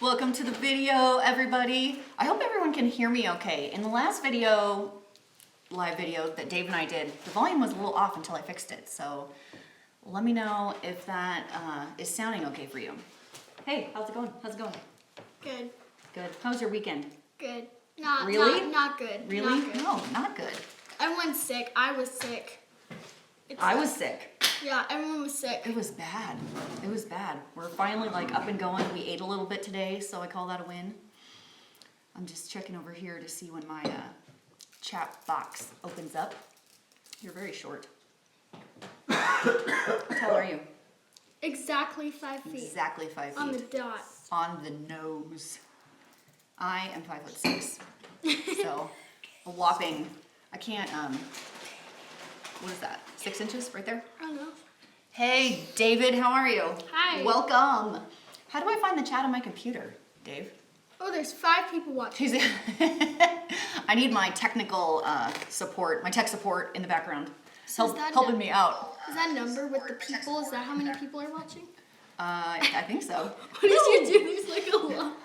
Welcome to the video, everybody. I hope everyone can hear me okay. In the last video, live video that Dave and I did, the volume was a little off until I fixed it. So let me know if that is sounding okay for you. Hey, how's it going? How's it going? Good. Good. How was your weekend? Good. Really? Not good. Really? Not good. No, not good. Everyone's sick. I was sick. I was sick. Yeah, everyone was sick. It was bad. It was bad. We're finally like up and going. We ate a little bit today, so I call that a win. I'm just checking over here to see when my chat box opens up. You're very short. How tall are you? Exactly 5 feet. Exactly 5 feet. On the dot. On the nose. I am 5'6". So a whopping, I can't, what is that? 6 inches right there? I don't know. Hey, David, how are you? Hi. Welcome. How do I find the chat on my computer, Dave? Oh, there's 5 people watching. I need my technical support, my tech support in the background, helping me out. Is that number with the people? Is that how many people are watching? I think so. What did you do? There's like a lot.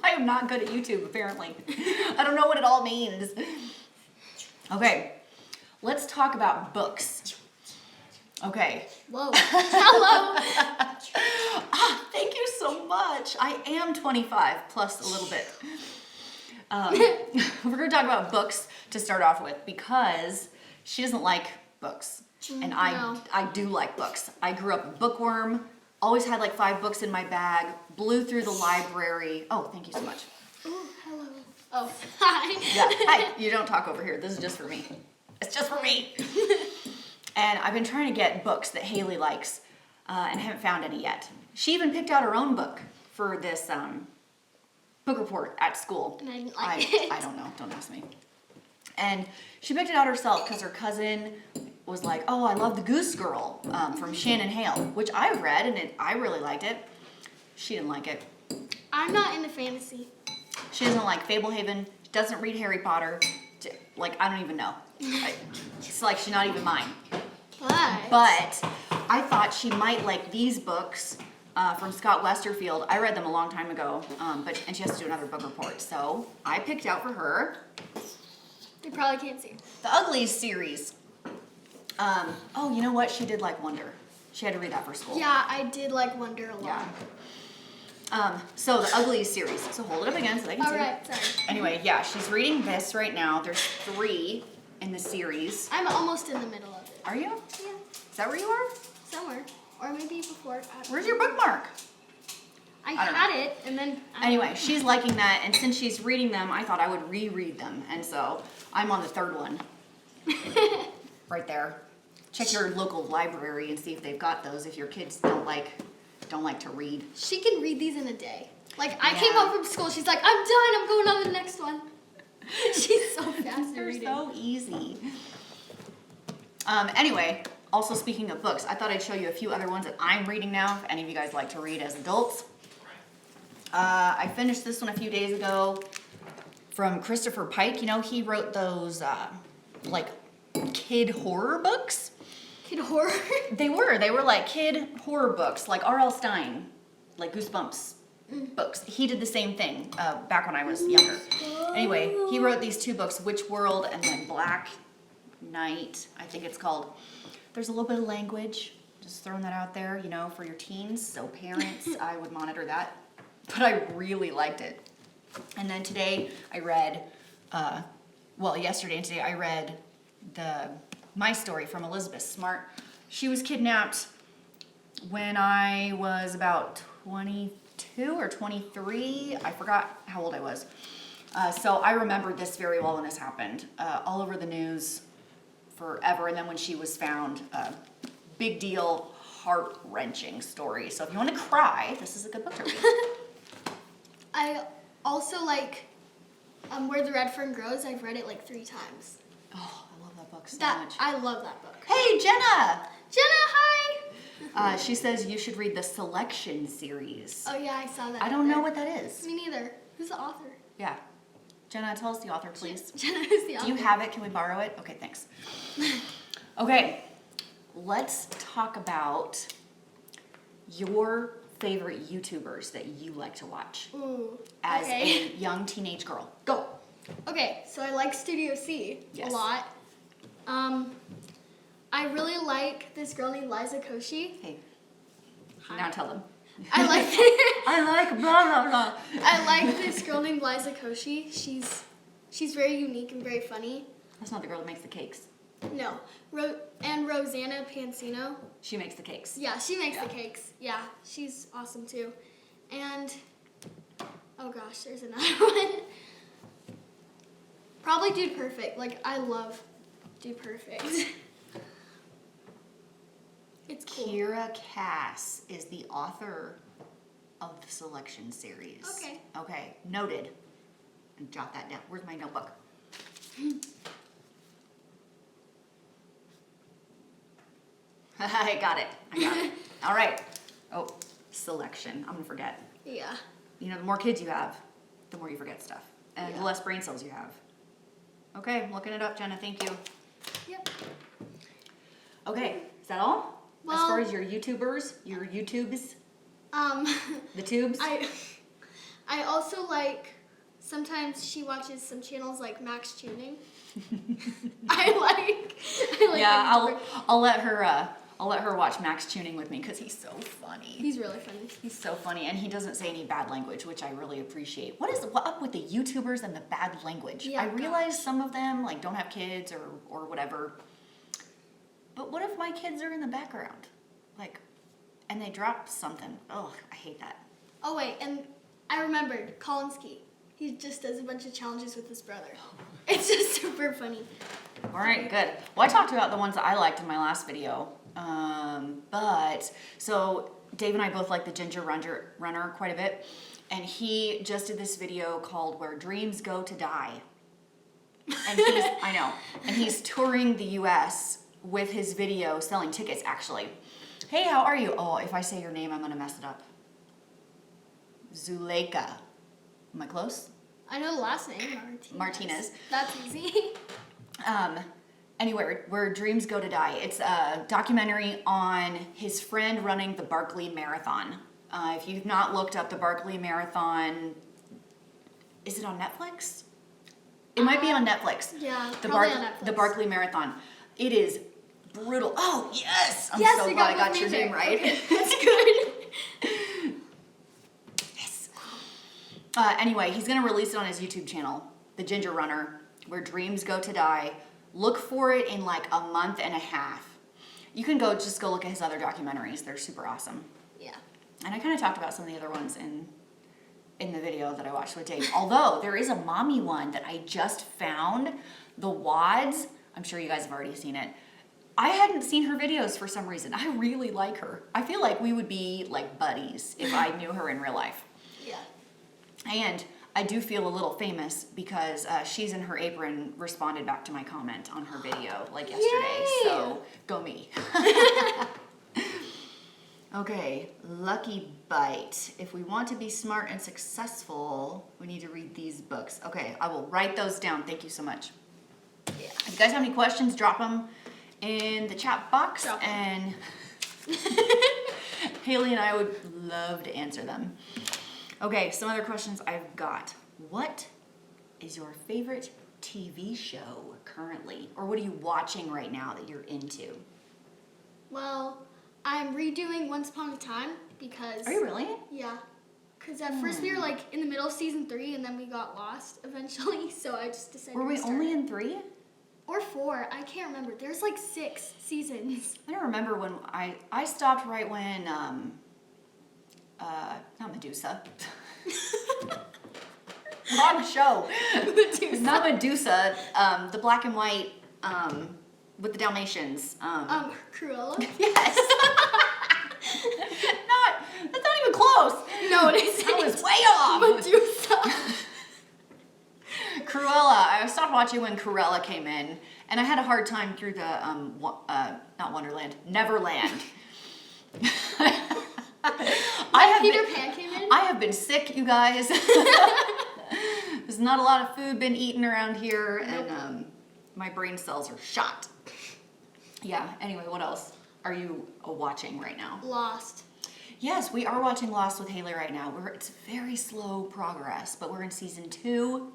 I am not good at YouTube, apparently. I don't know what it all means. Okay, let's talk about books. Okay. Whoa. Hello. Thank you so much. I am 25 plus a little bit. We're going to talk about books to start off with because she doesn't like books. And I do like books. I grew up a bookworm, always had like 5 books in my bag, blew through the library. Oh, thank you so much. Oh, hello. Oh, hi. Yeah, hi. You don't talk over here. This is just for me. It's just for me. And I've been trying to get books that Hailey likes and haven't found any yet. She even picked out her own book for this book report at school. And I didn't like it. I don't know. Don't ask me. And she picked it out herself because her cousin was like, oh, I love The Goose Girl from Shannon Hale, which I read and I really liked it. She didn't like it. I'm not into fantasy. She doesn't like Fablehaven. She doesn't read Harry Potter. Like, I don't even know. It's like she's not even mine. But I thought she might like these books from Scott Westerfield. I read them a long time ago, and she has to do another book report. So I picked out for her. You probably can't see. The Uglies series. Oh, you know what? She did like Wonder. She had to read that for school. Yeah, I did like Wonder a lot. Yeah. So the Uglies series. So hold it up again so they can see. All right, sorry. Anyway, yeah, she's reading this right now. There's 3 in the series. I'm almost in the middle of it. Are you? Yeah. Is that where you are? Somewhere. Or maybe before. Where's your bookmark? I had it, and then... Anyway, she's liking that, and since she's reading them, I thought I would reread them. And so I'm on the 3rd one. Right there. Check your local library and see if they've got those if your kids don't like to read. She can read these in a day. Like, I came home from school, she's like, I'm done, I'm going on to the next one. She's so fast at They're reading. so easy. Anyway, also speaking of books, I thought I'd show you a few other ones that I'm reading now, if any of you guys like to read as adults. I finished this one a few days ago from Christopher Pike. You know, he wrote those, like, kid horror books. Kid horror? They were like kid horror books, like R.L. Stein, like Goosebumps books. He did the same thing back when I was younger. Anyway, he wrote these 2 books, Witch World and then Black Knight, I think it's called. There's a little bit of language, just throwing that out there, you know, for your teens. So parents, I would monitor that. But I really liked it. And then today I read, yesterday and today I read My Story from Elizabeth Smart. She was kidnapped when I was about 22 or 23. I forgot how old I was. So I remembered this very well when this happened. All over the news forever. And then when she was found, big deal, heart-wrenching story. So if you want to cry, this is a good book to read. I also like Where the Red Fern Grows. I've read it like 3 times. Oh, I love that book so much. I love that book. Hey, Jenna! Jenna, hi! She says you should read the Selection series. Oh yeah, I saw that. I don't know what that is. Me neither. Who's the author? Yeah. Jenna, tell us the author, please. Jenna is the author. Do you have it? Can we borrow it? Okay, thanks. Okay, let's talk about your favorite YouTubers that you like to watch Ooh. as Okay. a young teenage girl? Go. Okay, so I like Studio C Yes. a lot. I really like this girl named Liza Koshy. Hey, Hi. now tell them. I like I like blah, blah, blah. I like this girl named Liza Koshy. She's very unique and very funny. That's not the girl that makes the cakes. No, and Rosanna Pansino. She makes the cakes. Yeah, she makes the cakes. Yeah, she's awesome too. And oh gosh, there's another one. Probably Dude Perfect. Like I love Dude Perfect. It's cool. Kira Cass is the author of the selection series. Okay. Okay, noted. And jot that down. Where's my notebook? I got it. All right. Oh, selection. I'm gonna forget. Yeah. You know, the more kids you have, the more you forget stuff. And the Yeah. less brain cells you have. Okay, I'm looking it up, Jenna. Thank you. Yep. Okay, is that all? As Well- far as your YouTubers, your YouTubes, the tubes? I also like, sometimes she watches some channels like Max Tuning. I like Yeah, that YouTuber. I'll let her watch Max Tuning with me because he's so funny. He's really funny. He's so funny, and he doesn't say any bad language, which I really appreciate. What up with the YouTubers and the bad language? Yeah, I realize some of them like don't have kids or whatever. But what if my kids are in the background, like, and they drop something? Oh, I hate that. Oh wait, and I remembered Kolinski. He just does a bunch of challenges with his brother. It's just super funny. All right, good. Well, I talked about the ones that I liked in my last video. But so Dave and I both like the Ginger Runner quite a bit, and he just did this video called "Where Dreams Go to Die," and he's touring the U.S. with his video, selling tickets. Actually, hey, how are you? Oh, if I say your name, I'm gonna mess it up. Zuleika. Am I close? I know the last name, Martinez. That's easy. Anyway, Where Dreams Go to Die. It's a documentary on his friend running the Barkley Marathon. If you've not looked up the Barkley Marathon, is it on Netflix? It might be on Netflix. Yeah, The probably on Netflix. The Barkley Marathon. It is brutal. Oh, yes! I'm Yes, so you glad I got got both your names name right. right. Okay, that's good. Yes. Anyway, he's going to release it on his YouTube channel, The Ginger Runner, Where Dreams Go to Die. Look for it in like a month and a half. You can just go look at his other documentaries. They're super awesome. Yeah. And I kind of talked about some of the other ones in the video that I watched with Dave. Although there is a mommy one that I just found, the Wads. I'm sure you guys have already seen it. I hadn't seen her videos for some reason. I really like her. I feel like we would be like buddies if I knew her in real life. Yeah. And I do feel a little famous because She's in Her Apron responded back to my comment on her video like yesterday. Yay! So go me. Okay, Lucky Bite. If we want to be smart and successful, we need to read these books. Okay, I will write those down. Thank you so much. Yeah. If you guys have any questions, drop them in the chat box. Drop 'em. And Hailey and I would love to answer them. Okay, some other questions I've got. What is your favorite TV show currently? Or what are you watching right now that you're into? Well, I'm redoing Once Upon a Time because... Are you really? Yeah. Because at first we were like in the middle of season 3 and then we got lost eventually, so I just decided Were to we restart only it. in 3? Or 4, I can't remember. There's like 6 seasons. I don't remember when I stopped right when not Medusa. Wrong show. It's not Medusa. The black and white with the Dalmatians. Cruella? Yes. That's not even close. No, it isn't. That was way off. Medusa. Cruella. I stopped watching when Cruella came in, and I had a hard time through the not Wonderland, Neverland. Peter Pan came in? I have been sick, you guys. There's not a lot of food been eaten around here, and my brain cells are shot. Yeah. Anyway, what else are you watching right now? Lost. Yes, we are watching Lost with Hailey right now. It's very slow progress, but we're in season 2.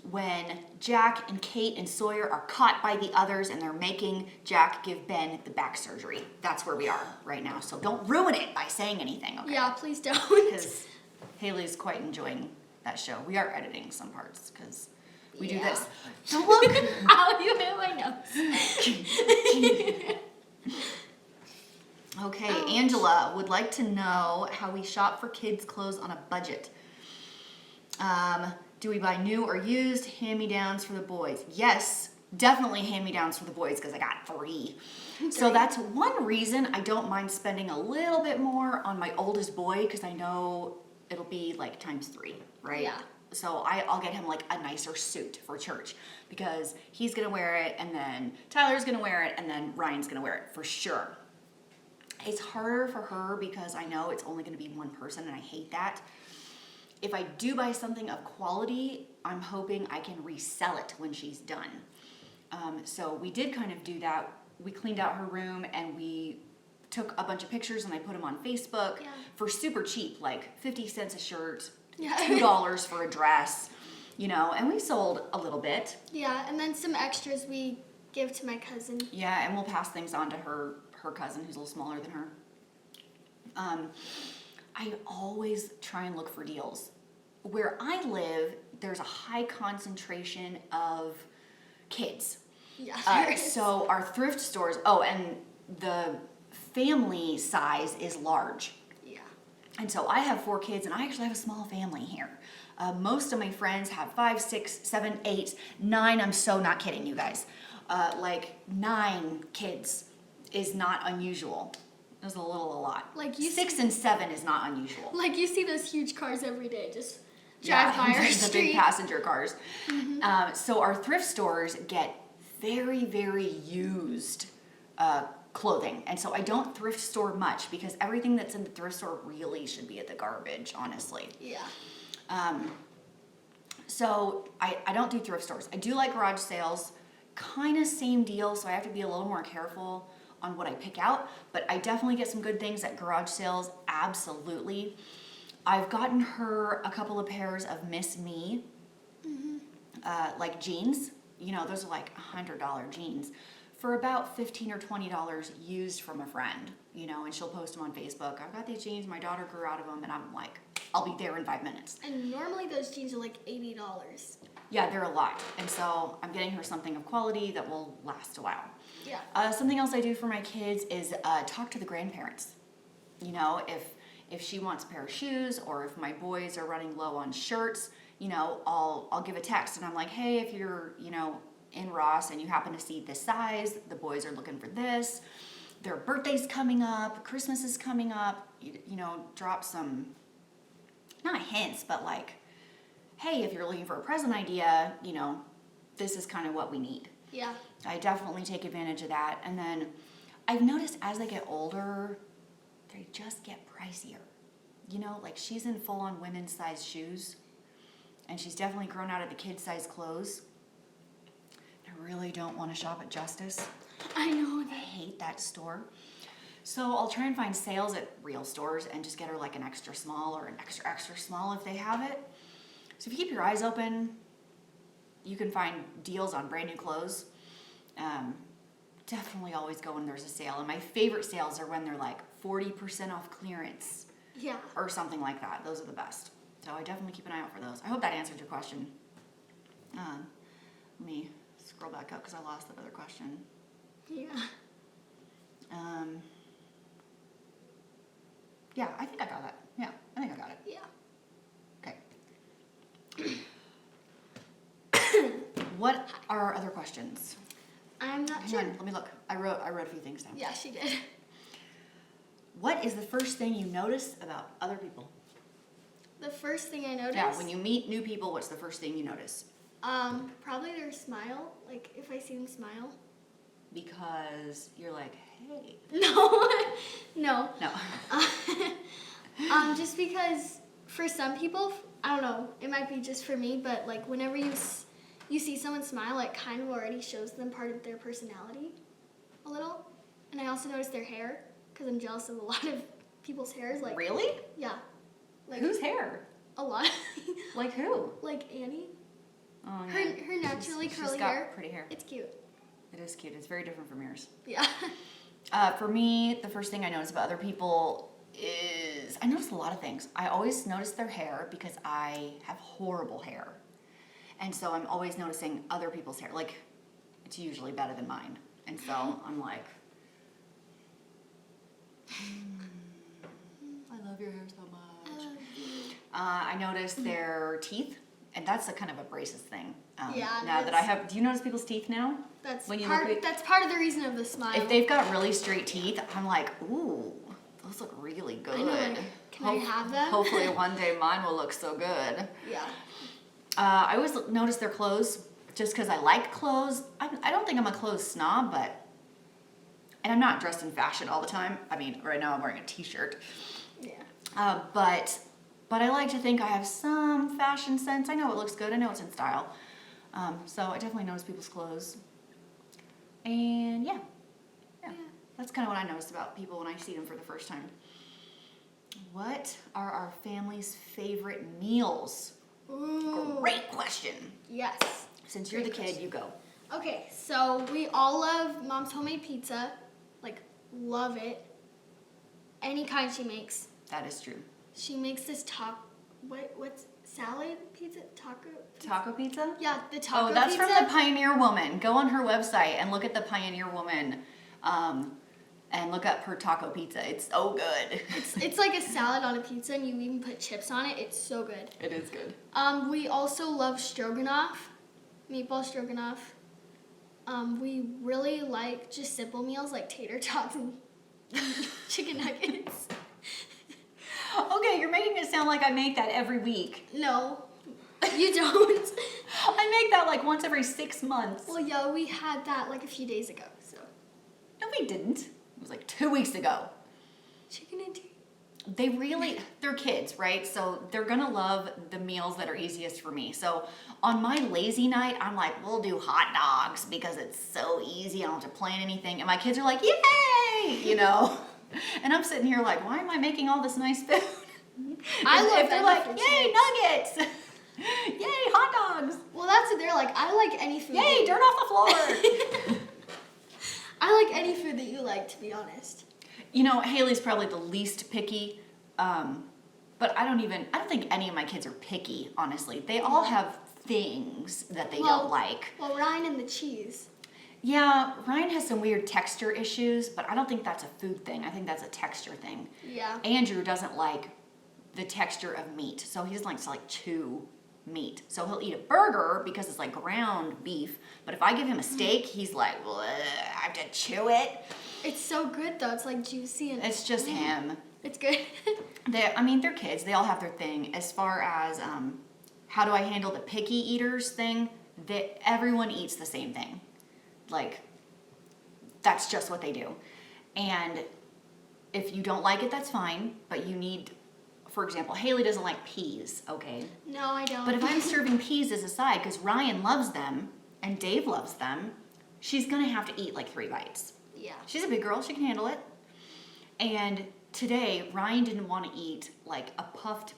When Jack and Kate and Sawyer are caught by the others and they're making Jack give Ben the back surgery. That's where we are right now. So don't ruin it by saying anything, okay? Yeah, please don't. Because Haley's quite enjoying that show. We are editing some parts because we do Yeah. this. Don't look. Ow, you hit my nose. Okay, Ouch. Angela would like to know how we shop for kids' clothes on a budget. Do we buy new or used? Hand-me-downs for the boys. Yes, definitely hand-me-downs for the boys because I got 3. So Great. that's one reason I don't mind spending a little bit more on my oldest boy because I know it'll be like times 3, right? Yeah. So I'll get him like a nicer suit for church because he's gonna wear it and then Tyler's gonna wear it and then Ryan's gonna wear it for sure. It's harder for her because I know it's only gonna be one person and I hate that. If I do buy something of quality, I'm hoping I can resell it when she's done. So we did kind of do that. We cleaned out her room and we took a bunch of pictures and I put them on Facebook for super cheap, like 50 cents a shirt, Yeah. $2 for a dress, and we sold a little bit. Yeah, and then some extras we give to my cousin. Yeah, and we'll pass things on to her cousin who's a little smaller than her. I always try and look for deals. Where I live, there's a high concentration of kids. Yeah, there is. So our thrift stores, and the family size is large. Yeah. And so I have 4 kids, and I actually have a small family here. Most of my friends have 5, 6, 7, 8, 9. I'm so not kidding you guys. 9 kids is not unusual. It's a lot. Like you 6 and 7 is not unusual. Like you see those huge cars every day just drive by our the street. big passenger cars. So our thrift stores get very, very used clothing. And so I don't thrift store much because everything that's in the thrift store really should be at the garbage, honestly. Yeah. So I don't do thrift stores. I do like garage sales, kind of same deal, so I have to be a little more careful on what I pick out, but I definitely get some good things at garage sales, absolutely. I've gotten her a couple of pairs of Miss Me, like jeans. Those are like $100 jeans for about $15 or $20 used from a friend, and she'll post them on Facebook. I've got these jeans, my daughter grew out of them, and I'm like, I'll be there in 5 minutes. And normally those jeans are like $80. Yeah, they're a lot, and so I'm getting her something of quality that will last a while. Yeah. Something else I do for my kids is talk to the grandparents. If she wants a pair of shoes or if my boys are running low on shirts, I'll give a text and I'm like, hey, if you're, in Ross and you happen to see this size, the boys are looking for this, their birthday's coming up, Christmas is coming up, drop some, not hints, but like, hey, if you're looking for a present idea, this is kind of what we need. Yeah. I definitely take advantage of that. And then I've noticed as they get older, they just get pricier. Like she's in full-on women's size shoes, and she's definitely grown out of the kid size clothes. I really don't want to shop at Justice. I know. I hate that store. So I'll try and find sales at real stores and just get her like an extra small or an extra extra small if they have it. So if you keep your eyes open, you can find deals on brand new clothes. Definitely always go when there's a sale. And my favorite sales are when they're like 40% off clearance. Yeah. Or something like that. Those are the best. So I definitely keep an eye out for those. I hope that answered your question. Let me scroll back up because I lost that other question. Yeah. Yeah, I think I got that. Yeah, I think I got it. Yeah. Okay. What are our other questions? I'm not Hang sure. on, let me look. I wrote a few things down. Yeah, she did. What is the first thing you notice about other people? The first thing I noticed. Yeah, when you meet new people, what's the first thing you notice? Probably their smile. Like if I see them smile. Because you're like, hey. No. No. No. Just because for some people, I don't know, it might be just for me, but like whenever you see someone smile, it kind of already shows them part of their personality a little. And I also notice their hair, because I'm jealous of a lot of people's hairs. Like, Really? yeah. Like, Whose hair? a lot. Like who? Like Annie. Oh, Her yeah. her naturally She's curly got hair. pretty hair. It's cute. It is cute. It's very different from yours. Yeah. For me, the first thing I notice about other people is I notice a lot of things. I always notice their hair because I have horrible hair. And so I'm always noticing other people's hair. Like, it's usually better than mine. And so I'm like, I love your hair so much. I notice their teeth, and that's a kind of a braces thing. Yeah, Now that I have, do you notice people's teeth now? That's When you part. look at- That's part of the reason of the smile. If they've got really straight teeth, I'm like, ooh, those look really good. I know, like, can I have them? Hopefully one day mine will look so good. Yeah. I always notice their clothes just because I like clothes. I don't think I'm a clothes snob, and I'm not dressed in fashion all the time. I mean, right now I'm wearing a t-shirt. Yeah. But I like to think I have some fashion sense. I know it looks good. I know it's in style. So I definitely notice people's clothes. And yeah. That's kind of what I noticed about people when I see them for the first time. What are our family's favorite meals? Ooh. Great question. Yes. Since you're the Great kid, question. you go. Okay, so we all love Mom's homemade pizza. Like, love it. Any kind she makes. That is true. She makes this what's salad pizza? Taco? Taco pizza? Yeah, the taco Oh, that's pizza. from the Pioneer Woman. Go on her website and look at the Pioneer Woman, and look up her taco pizza. It's so good. It's like a salad on a pizza, and you even put chips on it. It's so good. It is good. We also love stroganoff, meatball stroganoff. We really like just simple meals like tater tots and chicken nuggets. Okay, you're making it sound like I make that every week. No, you don't. I make that like once every 6 months. Well, yeah, we had that like a few days ago. So No, we didn't. It was like 2 weeks ago. chicken and tea. They're kids, right? So they're gonna love the meals that are easiest for me. So on my lazy night, I'm like, we'll do hot dogs because it's so easy. I don't have to plan anything. And my kids are like, yay, you know? And I'm sitting here like, why am I making all this nice food? I love if they're that like, different yay, nuggets! Yay, hot dogs! Well, that's what they're like. I like any food. Yay, dirt off the floor! I like any food that you like, to be honest. You know, Hailey's probably the least picky, but I don't think any of my kids are picky, honestly. They all have things that they don't like. Well, Ryan and the cheese. Yeah, Ryan has some weird texture issues, but I don't think that's a food thing. I think that's a texture thing. Yeah. Andrew doesn't like the texture of meat, so he doesn't like to like chew meat. So he'll eat a burger because it's like ground beef, but if I give him a steak, he's like, "Bleh, I have to chew it." It's so good though. It's like juicy and It's just him. It's good. They're kids. They all have their thing. As far as how do I handle the picky eaters thing, everyone eats the same thing. Like, that's just what they do. And if you don't like it, that's fine. But you need, for example, Hailey doesn't like peas, okay? No, I don't. But if I'm serving peas as a side, because Ryan loves them and Dave loves them, she's going to have to eat like 3 bites. Yeah. She's a big girl. She can handle it. And today, Ryan didn't want to eat like a puffed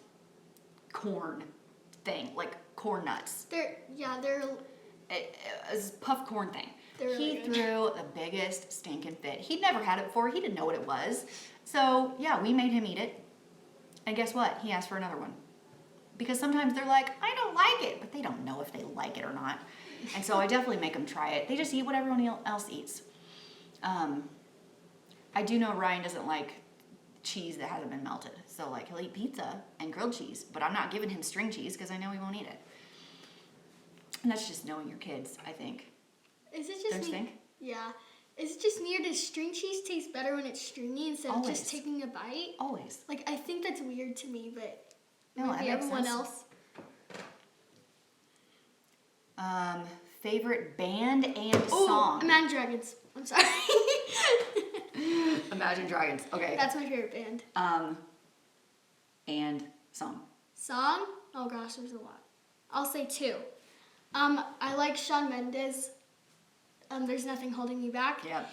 corn thing, like corn nuts. They're It was a puffed corn thing. They're really He good. threw the biggest stinking fit. He'd never had it before. He didn't know what it was. So, yeah, we made him eat it. And guess what? He asked for another one. Because sometimes they're like, I don't like it. But they don't know if they like it or not. And so I definitely make them try it. They just eat what everyone else eats. I do know Ryan doesn't like cheese that hasn't been melted. So, like, he'll eat pizza and grilled cheese. But I'm not giving him string cheese because I know he won't eat it. And that's just knowing your kids, I think. Is it Don't just you me? think? Yeah. Is it just me or does string cheese taste better when it's stringy instead of Always. just taking a bite? Always. Like, I think that's weird to me, but No, that maybe makes everyone sense. else. Favorite band and Oh, song? Imagine Dragons. I'm sorry. Imagine Dragons. Okay. That's my favorite band. And song. Song? Oh gosh, there's a lot. I'll say 2. I like Shawn Mendes. There's Nothing Holding Me Back. Yeah.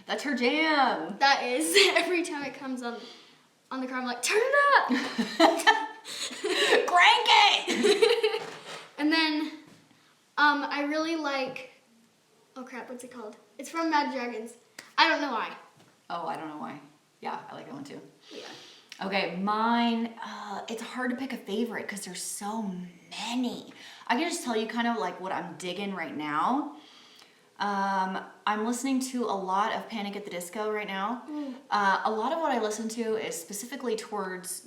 That's her jam. That is. Every time it comes on the car, I'm like, turn it up! Crank it! And then, I really like, oh crap, what's it called? It's from Mad Dragons. I don't know why. Oh, I don't know why. Yeah, I like that one too. Yeah. Okay, mine, it's hard to pick a favorite because there's so many. I can just tell you kind of like what I'm digging right now. I'm listening to a lot of Panic at the Disco right now. A lot of what I listen to is specifically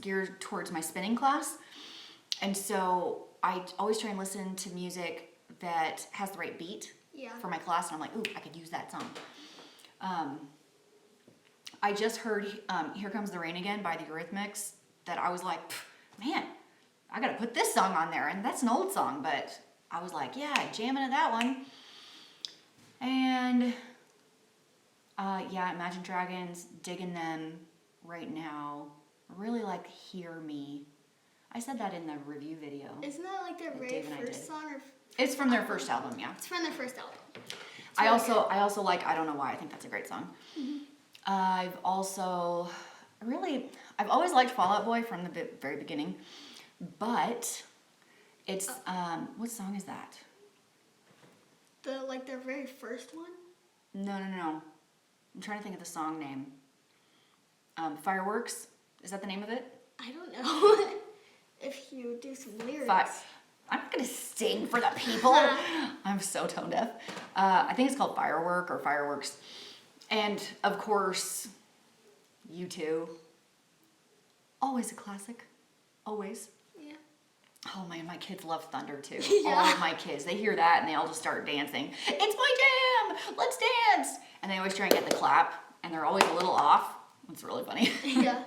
geared towards my spinning class. And so I always try and listen to music that has the right beat for my class. And I'm like, ooh, I could use that song. I just heard Here Comes the Rain Again by the Eurythmics that I was like, man, I gotta put this song on there. And that's an old song, but I was like, yeah, jamming at that one. And yeah, Imagine Dragons, digging them right now. I really like Hear Me. I said that in the review video. Isn't that like their very first song? Or it's from their first album, yeah. It's from their first album. I also like I Don't Know Why. I think that's a great song. Mm-hmm. I've always liked Fall Out Boy from the very beginning, but it's what song is that? Their very first one? No. I'm trying to think of the song name. Fireworks. Is that the name of it? I don't know. If you do some lyrics. I'm not gonna sing for the people. I'm so tone deaf. I think it's called Firework or Fireworks. And of course, U2. Always a classic. Always. Yeah. Oh man, my kids love Thunder too. Yeah. All of my kids, they hear that and they all just start dancing. It's my jam! Let's dance! And they always try and get the clap, and they're always a little off. It's really funny. Yeah.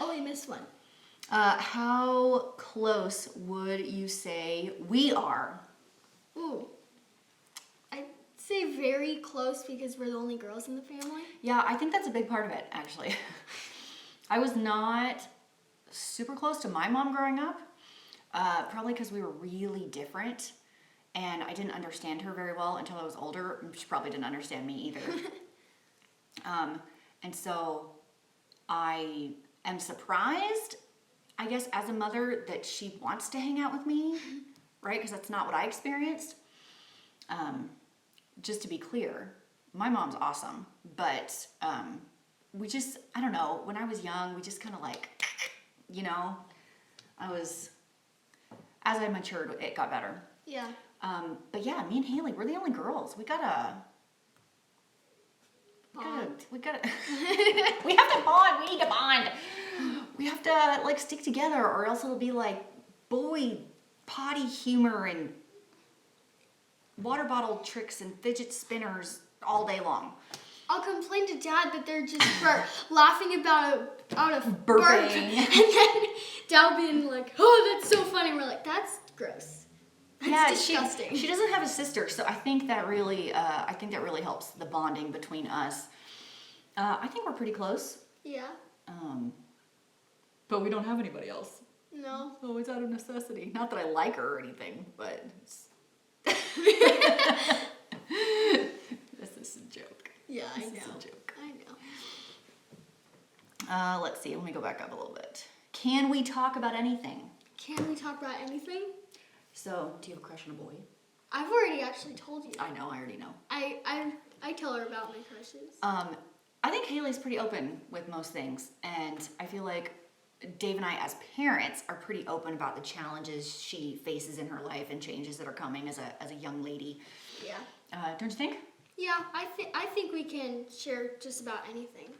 Oh, we missed one. How close would you say we are? Ooh. I'd say very close because we're the only girls in the family. Yeah, I think that's a big part of it, actually. I was not super close to my mom growing up, probably because we were really different, and I didn't understand her very well until I was older. She probably didn't understand me either. And so I am surprised, I guess, as a mother, that she wants to hang out with me, right? Because that's not what I experienced. Just to be clear, my mom's awesome, but we just, I don't know, when I was young, we just kind of like, as I matured, it got better. Yeah. But yeah, me and Hailey, we're the only girls. We gotta we have to bond. We need to bond. We have to like stick together, or else it'll be like boy potty humor and water bottle tricks and fidget spinners all day long. I'll complain to Dad that they're just laughing out of Burping. burp, and then Dad being like, "Oh, that's so funny." We're like, "That's gross. That's disgusting." She doesn't have a sister, so I think that really helps the bonding between us. I think we're pretty close. Yeah. But we don't have anybody else. No. So it's out of necessity. Not that I like her or anything, but it's... This is a joke. Yeah, I know. This is a joke. I know. Let's see. Let me go back up a little bit. Can we talk about anything? Can we talk about anything? So, do you have a crush on a boy? I've already actually told you. I know. I already know. I tell her about my crushes. I think Hailey's pretty open with most things, and I feel like Dave and I, as parents, are pretty open about the challenges she faces in her life and changes that are coming as a young lady. Yeah. Don't you think? Yeah, I think we can share just about anything.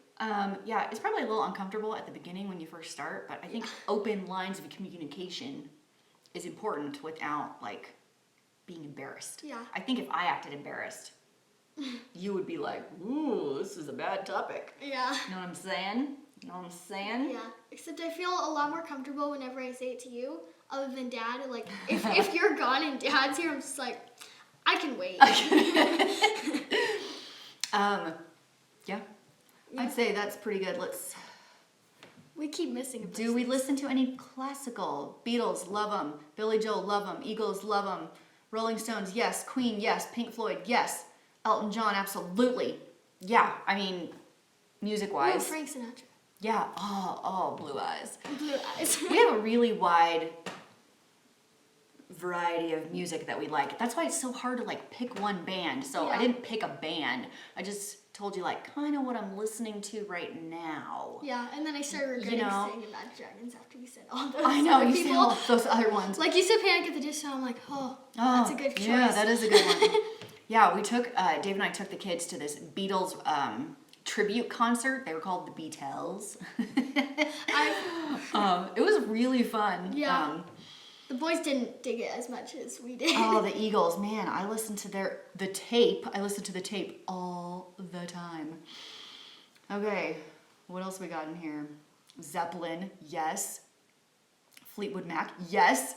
Yeah, it's probably a little uncomfortable at the beginning when you first start, but I think open lines of communication is important without like being embarrassed. Yeah. I think if I acted embarrassed, you would be like, "Ooh, this is a bad topic." Yeah. You know what I'm saying? Yeah. Except I feel a lot more comfortable whenever I say it to you, other than Dad. Like if you're gone and Dad's here, I'm just like, I can wait. Yeah. I'd say that's pretty good. We keep missing a person. Do we listen to any classical? Beatles, love them. Billy Joel, love them. Eagles, love them. Rolling Stones, yes. Queen, yes. Pink Floyd, yes. Elton John, absolutely. yeah, I mean, Ooh, music-wise. Frank Sinatra. Yeah, oh, Blue Eyes. Blue Eyes. We have a really wide variety of music that we like. That's why it's so hard to like pick one band. So I Yeah. didn't pick a band. I just told you like kind of what I'm listening to right now. Yeah, and then I started regretting know? saying Imagine Dragons after you said all those I know, other you people. said all those other ones. Like you said Panic at the Disco, I'm like, oh, that's a good choice. Yeah, that is a good one. Yeah, we took, Dave and I took the kids to this Beatles tribute concert. They were called the Beatles. It was really fun. Yeah. The boys didn't dig it as much as we did. Oh, the Eagles, man! I listened to the tape. I listened to the tape all the time. Okay, what else we got in here? Zeppelin, yes. Fleetwood Mac, yes.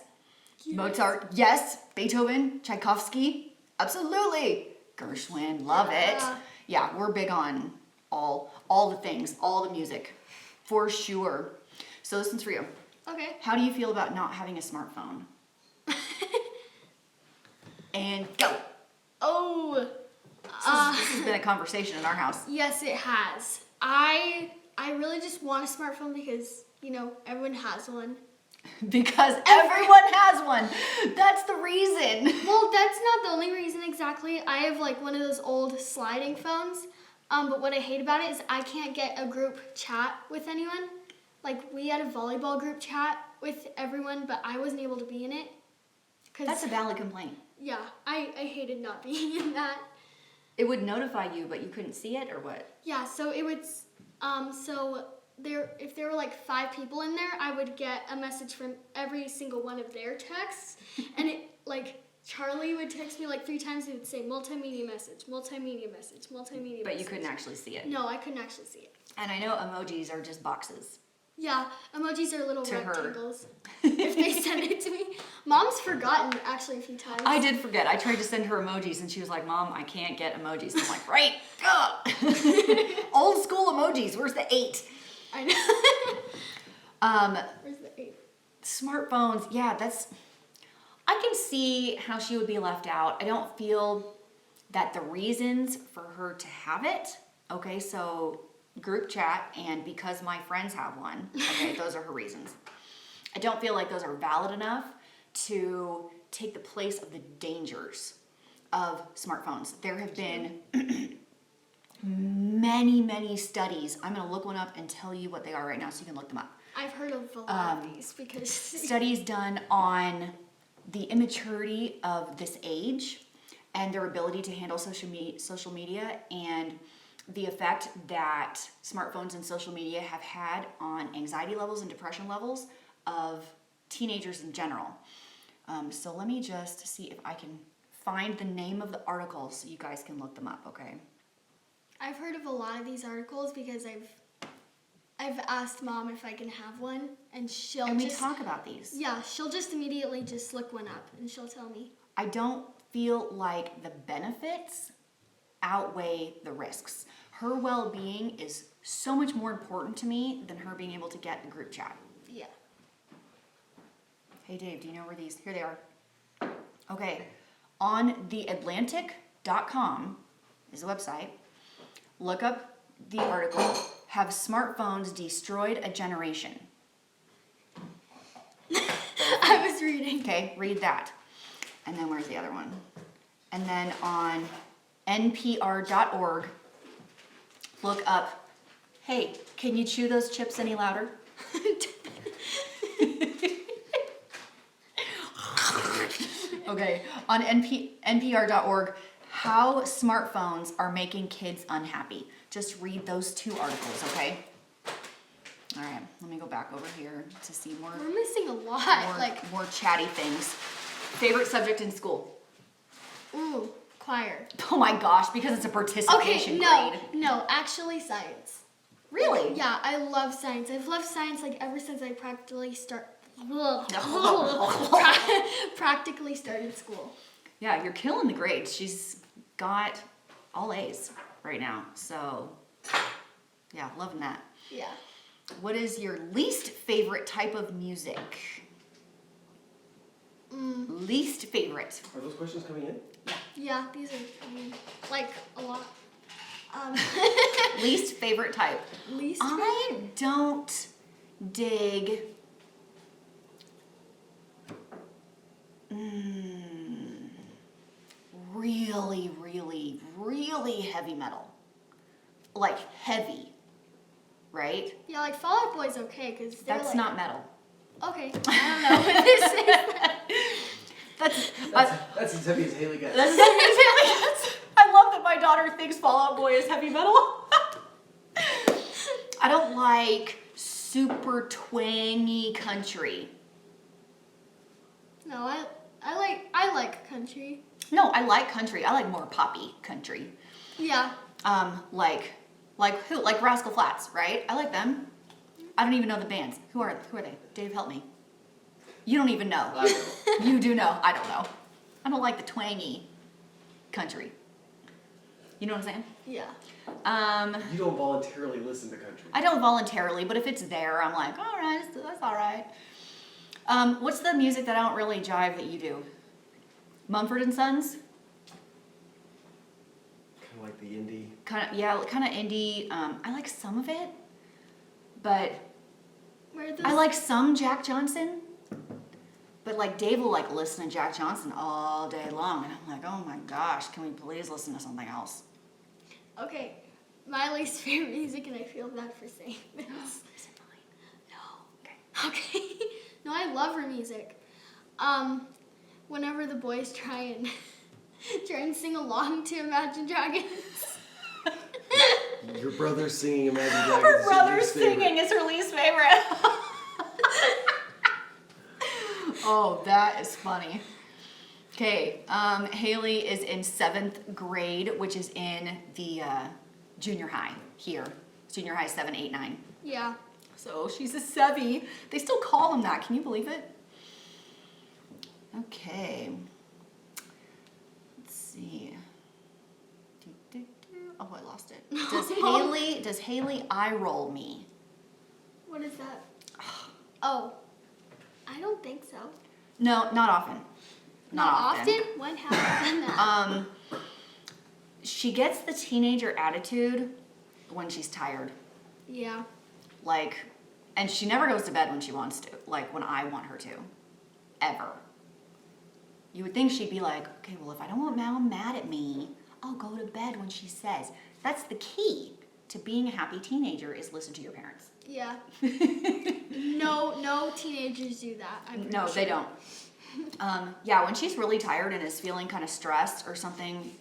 Mozart, yes. Beethoven, Tchaikovsky, absolutely. Gershwin, love it. Yeah, we're big on all the things, all the music, for sure. So this one's for you. Okay. How do you feel about not having a smartphone? And go. Oh. This has been a conversation in our house. Yes, it has. I really just want a smartphone because, everyone has one. Because everyone has one. That's the reason. Well, that's not the only reason exactly. I have like one of those old sliding phones. But what I hate about it is I can't get a group chat with anyone. Like we had a volleyball group chat with everyone, but I wasn't able to be in it. That's a valid complaint. Yeah, I hated not being in that. It would notify you, but you couldn't see it, or what? Yeah, so it would, if there were like 5 people in there, I would get a message from every single one of their texts, and it, like, Charlie would text me like 3 times, and it would say multimedia message, multimedia message, multimedia message. But you couldn't actually see it. No, I couldn't actually see it. And I know emojis are just boxes. Yeah, emojis are little To her. rectangles. If they send it to me. Mom's forgotten actually a few times. I did forget. I tried to send her emojis, and she was like, "Mom, I can't get emojis." I'm like, "Right, old school emojis. Where's the 8?" I know. Where's the 8? Smartphones. Yeah, I can see how she would be left out. I don't feel that the reasons for her to have it. Okay, so group chat, and because my friends have one. Okay, those are her reasons. I don't feel like those are valid enough to take the place of the dangers of smartphones. There have been many studies. I'm going to look one up and tell you what they are right now so you can look them up. I've heard of a lot of these because... Studies done on the immaturity of this age and their ability to handle social media and the effect that smartphones and social media have had on anxiety levels and depression levels of teenagers in general. So let me just see if I can find the name of the article so you guys can look them up, okay? I've heard of a lot of these articles because I've asked Mom if I can have one, and we talk about these. Yeah, she'll just immediately just look one up, and she'll tell me. I don't feel like the benefits outweigh the risks. Her well-being is so much more important to me than her being able to get a group chat. Yeah. Hey Dave, do you know where these, here they are. Okay, on theatlantic.com is a website. Look up the article, Have Smartphones Destroyed a Generation? I was reading. Okay, read that. And then where's the other one? And then on npr.org, look up, hey, can you chew those chips any louder? Okay, on npr.org, how smartphones are making kids unhappy. Just read those 2 articles, okay? All right, let me go back over here to see more. We're missing a lot. More chatty things. Favorite subject in school? Ooh, choir. Oh my gosh, because it's a participation grade. No, actually science. Really? Yeah, I love science. I've loved science like ever since I practically started school. Yeah, you're killing the grades. She's got all A's right now. So, yeah, loving that. Yeah. What is your least favorite type of music? Least favorite. Are those questions coming in? Yeah, these are, like, a lot. Least favorite type. Least I favorite? don't dig really, really, really heavy metal. Like heavy, right? Yeah, like Fall Out Boy's okay because they're That's like, not metal. Okay, I don't know what this is. That's as heavy as Hailey gets. That's as heavy as Hailey gets. I love that my daughter thinks Fall Out Boy is heavy metal. I don't like super twangy country. No, I like country. No, I like country. I like more poppy country. Yeah. Like who? Like Rascal Flatts, right? I like them. I don't even know the bands. Who are they? Dave, help me. You don't even know. I know. You do know. I don't know. I don't like the twangy country. You know what I'm saying? Yeah. You don't voluntarily listen to country. I don't voluntarily, but if it's there, I'm like, all right, that's all right. What's the music that I don't really jive that you do? Mumford and Sons? Kind of like the indie. Kind of indie. I like some of it, but Where are those? I like some Jack Johnson. But like Dave will like listen to Jack Johnson all day long, and I'm like, oh my gosh, can we please listen to something else? Okay, my least favorite music, and I feel bad for saying this. Is it mine? No. Okay. Okay. No, I love her music. Whenever the boys try and sing along to Imagine Dragons. Your brother's singing Imagine Dragons. Her is brother's least favorite. singing is her least favorite. Oh, that is funny. Okay, Hailey is in 7th grade, which is in the junior high here. Junior high 7, 8, 9. Yeah. So she's a Sevy. They still call them that. Can you believe it? Okay. Let's see. Oh, I lost it. Does Hailey eye roll me? What is that? Oh, I don't think so. No, not often. Not often? When have I done that? She gets the teenager attitude when she's tired. Yeah. Like, and she never goes to bed when she wants to, like when I want her to. Ever. You would think she'd be like, okay, well, if I don't want Mom mad at me, I'll go to bed when she says. That's the key to being a happy teenager is listen to your parents. Yeah. No teenagers do that. No, they don't. Yeah, when she's really tired and is feeling kind of stressed or something,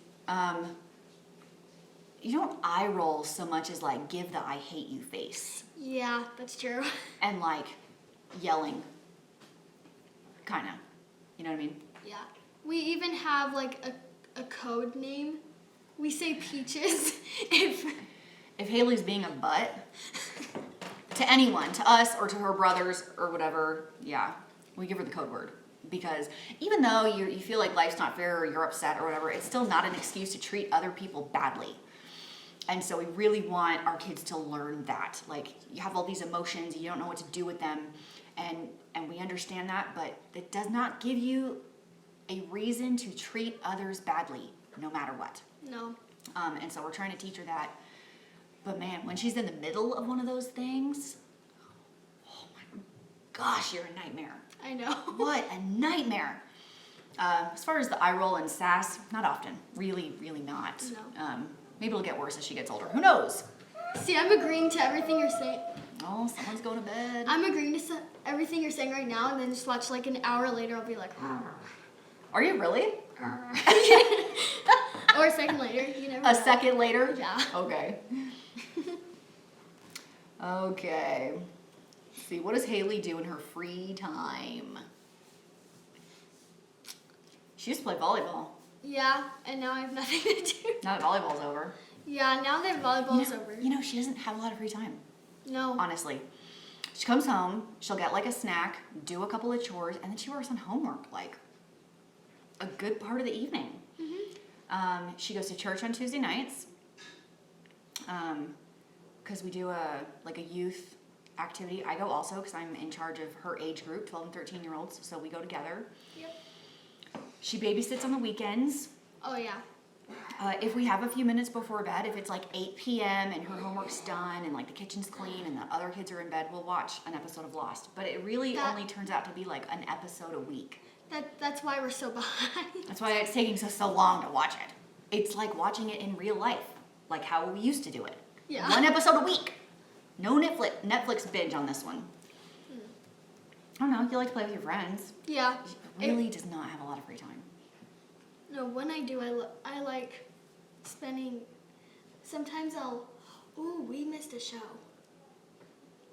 you don't eye roll so much as like give the I hate you face. Yeah, that's true. And like yelling. Kind of. You know what I mean? Yeah. We even have like a code name. We say Peaches If Hailey's being a butt to anyone, to us or to her brothers or whatever, yeah, we give her the code word. Because even though you feel like life's not fair or you're upset or whatever, it's still not an excuse to treat other people badly. And so we really want our kids to learn that. Like, you have all these emotions, you don't know what to do with them, and we understand that, but it does not give you a reason to treat others badly, no matter what. No. And so we're trying to teach her that. But man, when she's in the middle of one of those things, oh my gosh, you're a nightmare. I know. What a nightmare. As far as the eye roll and sass, not often. Really, really not. No. Maybe it'll get worse as she gets older. Who knows? See, I'm agreeing to everything you're saying. Oh, someone's going to bed. I'm agreeing to everything you're saying right now, and then just watch like an hour later, I'll be like, Are you really? or a second later, you never know. A second later? Yeah. Okay. Okay. Let's see, what does Hailey do in her free time? She used to play volleyball. Yeah, and now I have nothing to do. Now that volleyball's over. Yeah, now that volleyball's over. You know, she doesn't have a lot of free time. No. Honestly. She comes home, she'll get like a snack, do a couple of chores, and then she works on homework like a good part of the evening. Mm-hmm. She goes to church on Tuesday nights because we do a youth activity. I go also because I'm in charge of her age group, 12 and 13-year-olds, so we go together. Yep. She babysits on the weekends. Oh, yeah. If we have a few minutes before bed, if it's like 8 p.m. and her homework's done and like the kitchen's clean and the other kids are in bed, we'll watch an episode of Lost. But it really only turns out to be like an episode a week. That's why we're so behind. That's why it's taking us so long to watch it. It's like watching it in real life, like how we used to do it. Yeah. 1 episode a week. No Netflix binge on this one. I don't know, you like to play with your friends. Yeah. She really does not have a lot of free time. No, when I do, I like spending. Sometimes we missed a show.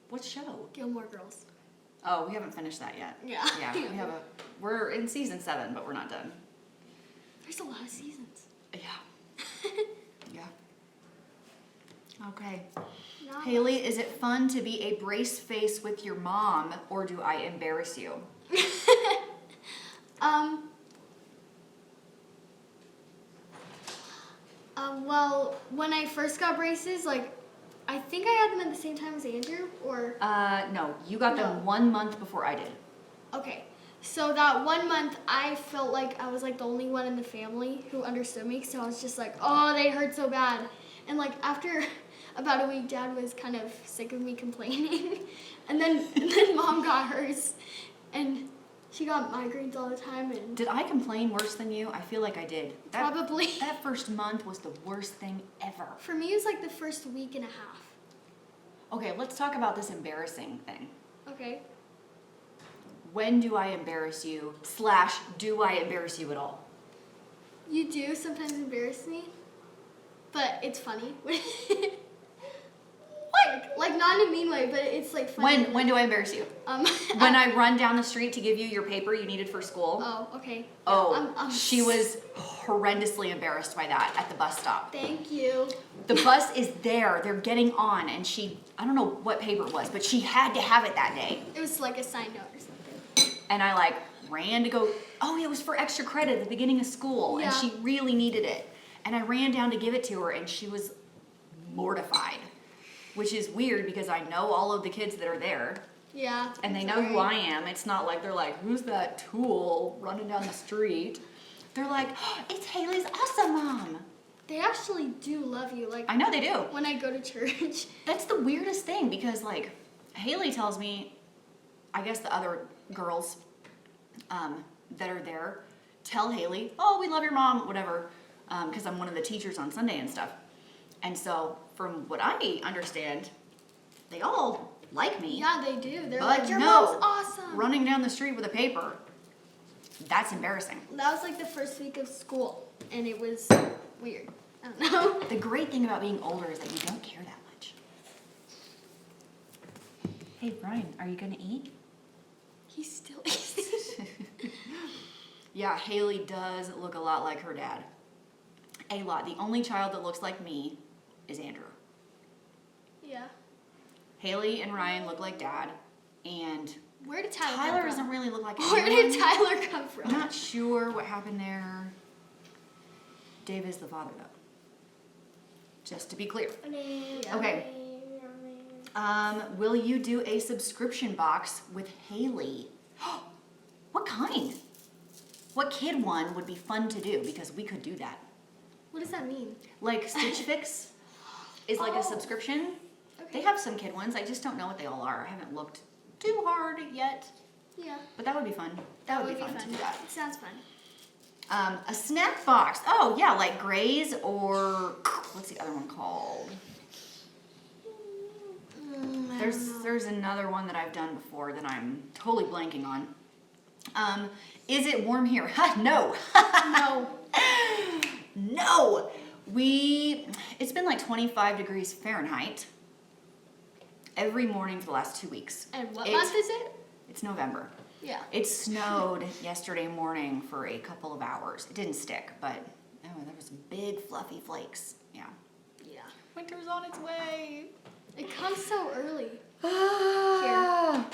What show? Gilmore Girls. Oh, we haven't finished that yet. Yeah. Yeah, we're in season 7, but we're not done. There's a lot of seasons. Yeah. Yeah. Okay. Not Hailey, is it fun to be a brace face with your mom, or do I embarrass you? Well, when I first got braces, like, I think I had them at the same time as Andrew, or... No, you got them No. 1 month before I did. Okay, so that 1 month, I felt like I was, like, the only one in the family who understood me, so I was just like, oh, they hurt so bad. And, like, after about a week, Dad was kind of sick of me complaining, and then Mom got hers, and she got migraines all the time, and... Did I complain worse than you? I feel like I did. Probably. That first month was the worst thing ever. For me, it was, like, the first week and a half. Okay, let's talk about this embarrassing thing. Okay. When do I embarrass you, / do I embarrass you at all? You do sometimes embarrass me, but it's funny. Like not in a mean way, but it's like funny. When do I embarrass you? When I run down the street to give you your paper you needed for school? Oh, okay. Oh, she was horrendously embarrassed by that at the bus stop. Thank you. The bus is there, they're getting on, and I don't know what paper it was, but she had to have it that day. It was like a sign note or something. And I like ran to go, it was for extra credit at the beginning of school, Yeah. and she really needed it. And I ran down to give it to her, and she was mortified, which is weird because I know all of the kids that are there, Yeah. and they know who I am. It's not like they're like, who's that tool running down the street? They're like, it's Hailey's awesome mom. They actually do love you. Like I know they do. when I go to church. That's the weirdest thing because like Hailey tells me, I guess the other girls that are there tell Hailey, we love your mom, whatever, because I'm one of the teachers on Sunday and stuff. And so from what I understand, they all like me. Yeah, they do. They're But like, your no, mom's awesome. running down the street with a paper, that's embarrassing. That was like the first week of school, and it was weird. I don't know. The great thing about being older is that you don't care that much. Hey, Brian, are you gonna eat? He still is. Yeah, Hailey does look a lot like her dad. A lot. The only child that looks like me is Andrew. Yeah. Haley and Ryan look like dad, and Where did Tyler Tyler come from? doesn't really look like Where anyone. did Tyler come from? I'm not sure what happened there. Dave is the father, though. Just to be clear. Okay. Will you do a subscription box with Hailey? What kind? What kid one would be fun to do? Because we could do that. What does that mean? Like Stitch Fix is like a subscription. Okay. They have some kid ones. I just don't know what they all are. I haven't looked too hard yet. Yeah. But that would be fun. That would be fun to do that. It sounds fun. A snack box. Oh, yeah, like Gray's or what's the other one called? There's another one that I've done before that I'm totally blanking on. Is it warm here? No. No. No. It's been like 25 degrees Fahrenheit every morning for the last 2 weeks. And what month is it? It's November. Yeah. It snowed yesterday morning for a couple of hours. It didn't stick, but there was big fluffy flakes. Yeah. Yeah. Winter's on its way. It comes so early. Here.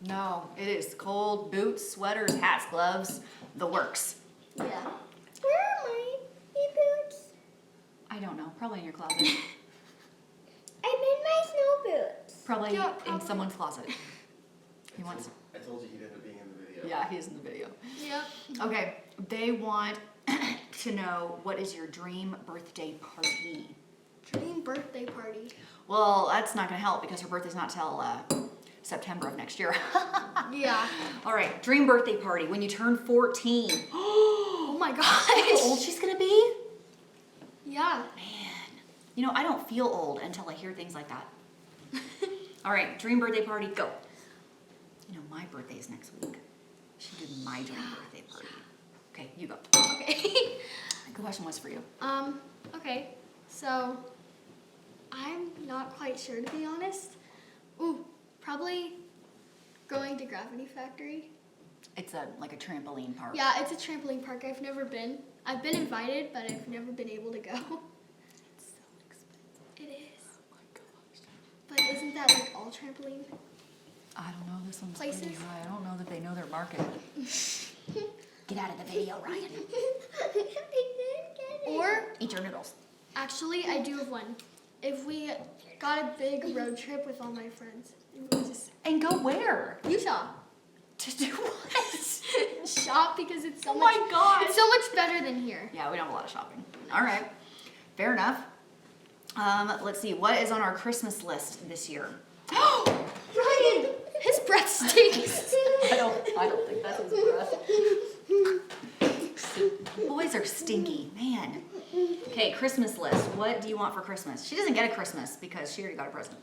No, it is cold. Boots, sweaters, hats, gloves, the works. Yeah. Where are my boots? I don't know. Probably in your closet. I'm in my snow boots. Probably Yeah, in probably. someone's closet. He wants. I told you he'd end up being in the video. Yeah, he's in the video. Yeah. Okay, they want to know, what is your dream birthday party? Dream birthday party. Well, that's not going to help because her birthday's not till September of next year. Yeah. All right, dream birthday party when you turn 14. Oh my How old gosh. she's going to be? Yeah. Man, you know, I don't feel old until I hear things like that. All right, dream birthday party, go. You know, my birthday's next week. She did my dream birthday party. Okay, you go. Okay. The question was for you. Okay. So, I'm not quite sure, to be honest. Ooh, probably going to Gravity Factory. It's like a trampoline park. Yeah, it's a trampoline park. I've never been. I've been invited, but I've never been able to go. It's so expensive. It is. Oh my gosh. But isn't that like all trampoline? I don't know. This one's Places? pretty high. I don't know that they know their market. Get out of the video, Ryan. Or, Eat your noodles. actually, I do have one. If we got a big road trip with all my friends, and we just And go where? Utah. To do what? Shop because it's so Oh much. my God. It's so much better than here. Yeah, we don't have a lot of shopping. All right. Fair enough. Let's see. What is on our Christmas list this year? Ryan, his breath stinks. I don't think that's his breath. Boys are stinky, man. Okay, Christmas list. What do you want for Christmas? She doesn't get a Christmas because she already got a present.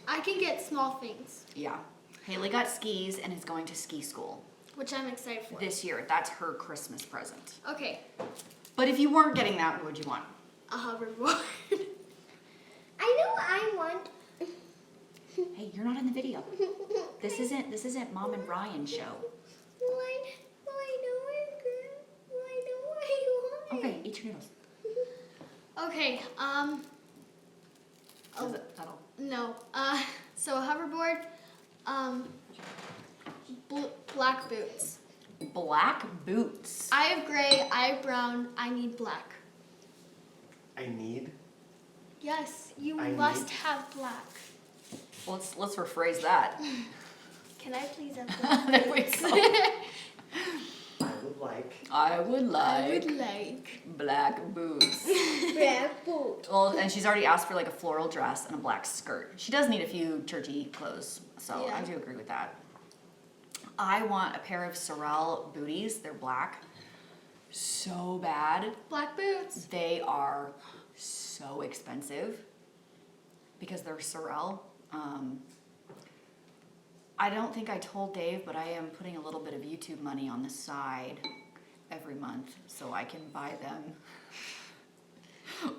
I can get small things, Yeah. Hailey got skis and is going to ski school which I'm excited for. this year. That's her Christmas present. Okay, But if you weren't getting that, what would you want? a hoverboard. I know I want. Hey, you're not in the video. This isn't Mom and Ryan show. Why know I want. Okay, eat your noodles. Okay, That'll. no. So a hoverboard, black boots. Black boots. I have gray, I have brown, I need black. I need. Yes, you I must need- have black. Let's rephrase that. Can I please have black? There we go. I would like. I would I like would like. black boots. Black boot. Well, and she's already asked for like a floral dress and a black skirt. She does need a few churchy clothes, so Yeah. I do agree with that. I want a pair of Sorel booties. They're black. So bad. Black boots. They are so expensive because they're Sorel. I don't think I told Dave, but I am putting a little bit of YouTube money on the side every month so I can buy them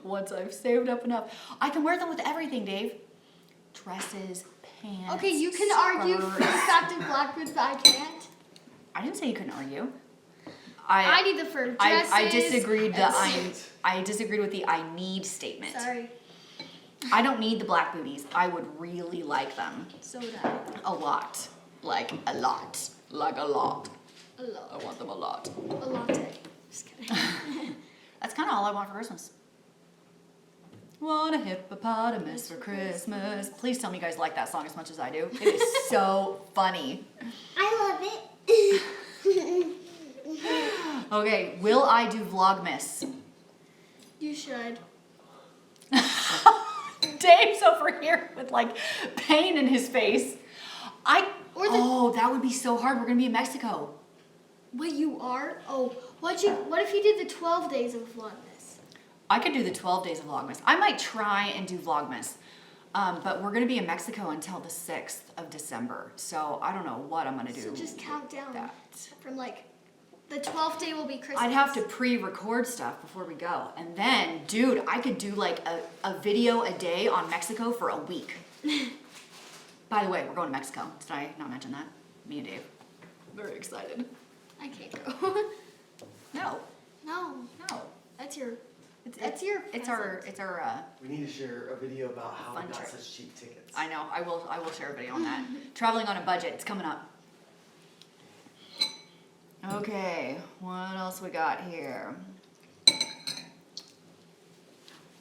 once I've saved up enough. I can wear them with everything, Dave. Dresses, pants. Okay, you can argue for the skirts. fact of black boots, but I can't. I didn't say you couldn't argue. I need the fur dresses. I disagreed. and- I disagreed with the I need statement. Sorry. I don't need the black booties. I would really like them So would I. a lot, like a lot, like a lot. A lot. I want them a lot. A latte. Just kidding. That's kind of all I want for Christmas. Want a hippopotamus for Christmas. Please tell me you guys like that song as much as I do. It is so funny. I love it. Okay, will I do Vlogmas? You should. Dave's over here with like pain in his face. Or that would be so hard. We're gonna be in Mexico. Wait, you are? Oh, what if you did the 12 days of Vlogmas? I could do the 12 days of Vlogmas. I might try and do Vlogmas. But we're gonna be in Mexico until the 6th of December. So I don't know what I'm gonna do. So just count down that. from like the 12th day will be Christmas. I'd have to pre-record stuff before we go. And then, dude, I could do like a video a day on Mexico for a week. By the way, we're going to Mexico. Did I not mention that? Me and Dave. Very excited. I can't go. No, No, no. that's your. It's That's your it's our We need to share a video about how Fun we got trip. such cheap tickets. I know. I will share a video on that. Traveling on a budget. It's coming up. Okay, what else we got here?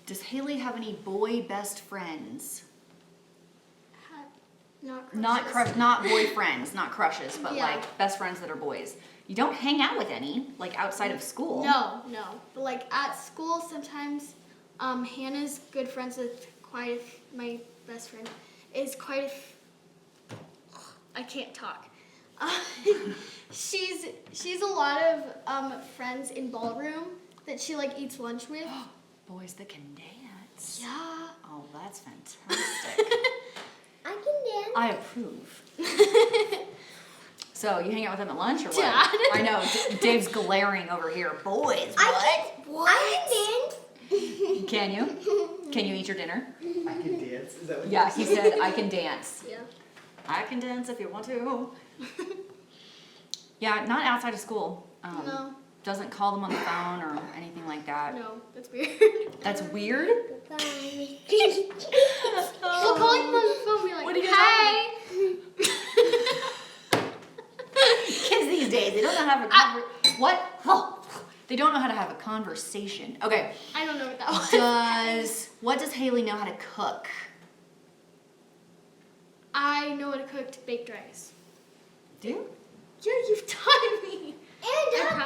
Does Hailey have any boy best friends? Not boyfriends, not crushes, but Yeah. like best friends that are boys. You don't hang out with any, like outside of school. No. But like at school, sometimes Hannah's good friends with my best friend is I can't talk. She's a lot of friends in ballroom that she like eats lunch with. Boys that can dance. Yeah. Oh, that's fantastic. I can dance. I approve. So you hang out with them at lunch or what? Dad. I know. Dave's glaring over here. Boys, what? I can dance. Can you? Can you eat your dinner? I can dance. Is that what Yeah, you he said I can dance. Yeah. I can dance if you want to. Yeah, not outside of school. No. Doesn't call them on the phone or anything like that. No, that's weird. That's weird. Bye. We'll call him on the phone. Be like, What are you hey. Kids these days, they don't know how to have what? Oh, they don't know how to have a conversation. Okay. I don't know what that was. What does Hailey know how to cook? I know how to cook baked rice. Do you? Yeah, you've taught me. And I hot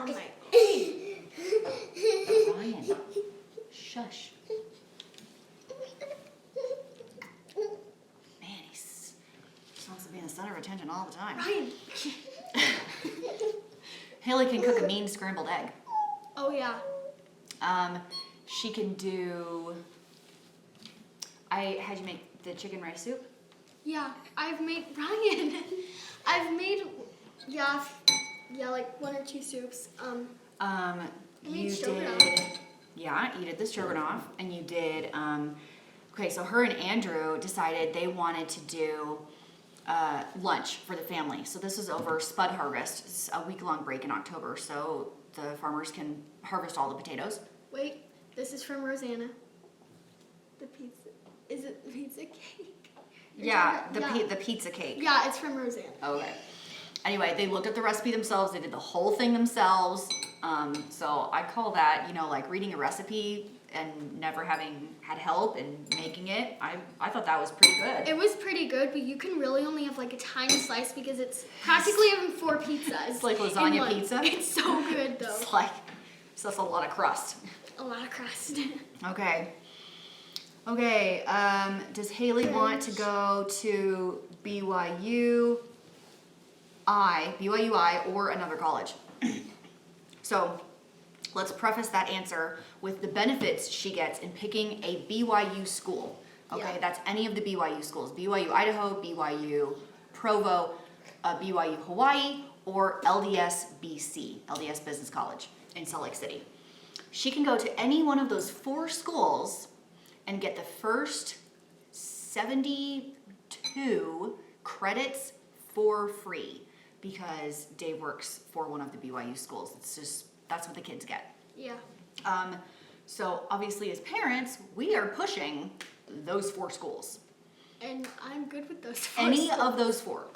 practically do it all night. Ryan. Shush. Man, he just wants to be in the center of attention all the time. Ryan. Hailey can cook a mean scrambled egg. Oh yeah. She can do. I had you make the chicken rice soup. Yeah, I've made like one or two soups. You made did. stroganoff. Yeah, you did the stroganoff, and you did. Okay, so her and Andrew decided they wanted to do lunch for the family. So this is over Spud Harvest. It's a week-long break in October, so the farmers can harvest all the potatoes. Wait, this is from Rosanna. The pizza. Is it the pizza cake? Yeah, Yeah. the pizza cake. Yeah, it's from Rosanna. Okay. Anyway, they looked at the recipe themselves. They did the whole thing themselves. So I call that, like reading a recipe and never having had help and making it. I thought that was pretty good. It was pretty good, but you can really only have like a tiny slice because it's practically having 4 pizzas. It's like in lasagna one. pizza. It's so good though. It's like, so that's a lot of crust. A lot of crust. Okay. Okay, does Hailey want to go to BYUI or another college? So let's preface that answer with the benefits she gets in picking a BYU school. Okay, Yeah. that's any of the BYU schools. BYU Idaho, BYU Provo, BYU Hawaii, or LDS BC, LDS Business College in Salt Lake City. She can go to any one of those 4 schools and get the first 72 credits for free because Dave works for one of the BYU schools. It's just, that's what the kids get. Yeah. So obviously as parents, we are pushing those 4 schools. And I'm good with those 4 Any schools. of those 4.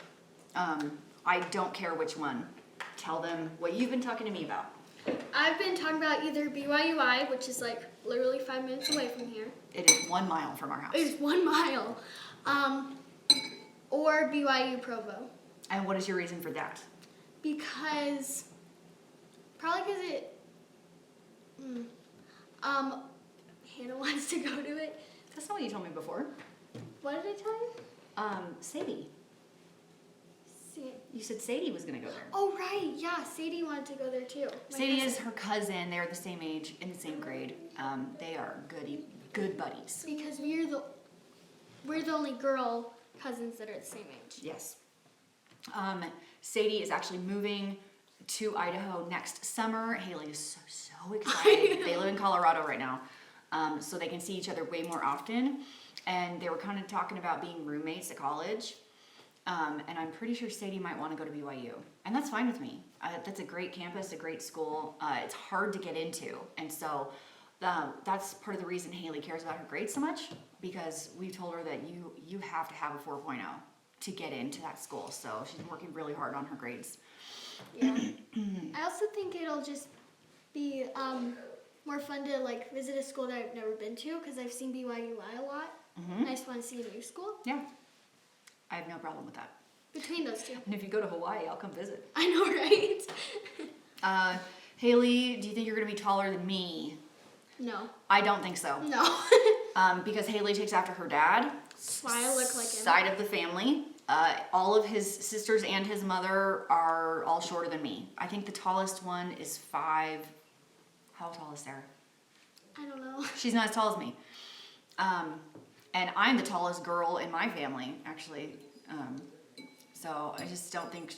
I don't care which one. Tell them what you've been talking to me about. I've been talking about either BYUI, which is like literally 5 minutes away from here. It is 1 mile from our house. It's 1 mile. Or BYU Provo. And what is your reason for that? Probably because Hannah wants to go to it. That's not what you told me before. What did I tell you? Sadie. You said Sadie was going to go there. Oh, right. Yeah, Sadie wanted to go there too. My Sadie cousin. is her cousin. They're the same age, in the same grade. They are good buddies. Because we're the only girl cousins that are the same age. Yes. Sadie is actually moving to Idaho next summer. Hailey is so excited. They live in Colorado right now, so they can see each other way more often. And they were kind of talking about being roommates at college. And I'm pretty sure Sadie might want to go to BYU. And that's fine with me. That's a great campus, a great school. It's hard to get into. And so that's part of the reason Hailey cares about her grades so much, because we told her that you have to have a 4.0 to get into that school. So she's working really hard on her grades. Yeah. I also think it'll just be more fun to like visit a school that I've never been to because I've seen BYUI a lot. Mm-hmm. And I just want to see a new school. Yeah. I have no problem with that. Between those two. And if you go to Hawaii, I'll come visit. I know, right? Haley, do you think you're going to be taller than me? No. I don't think so. No. Because Haley takes after her dad. Why I look like him. Side of the family. All of his sisters and his mother are all shorter than me. I think the tallest one is 5. How tall is Sarah? I don't know. She's not as tall as me. And I'm the tallest girl in my family, actually. So I just don't think...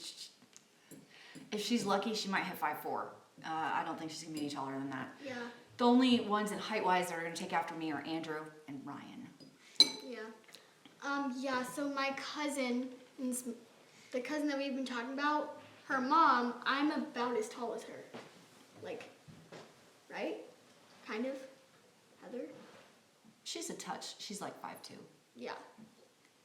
if she's lucky, she might have 5'4". I don't think she's going to be any taller than that. Yeah. The only ones in height-wise that are going to take after me are Andrew and Ryan. Yeah. Yeah, so my cousin, the cousin that we've been talking about, her mom, I'm about as tall as her. Like, right? Kind of. Heather? She's a touch. She's like 5'2". Yeah.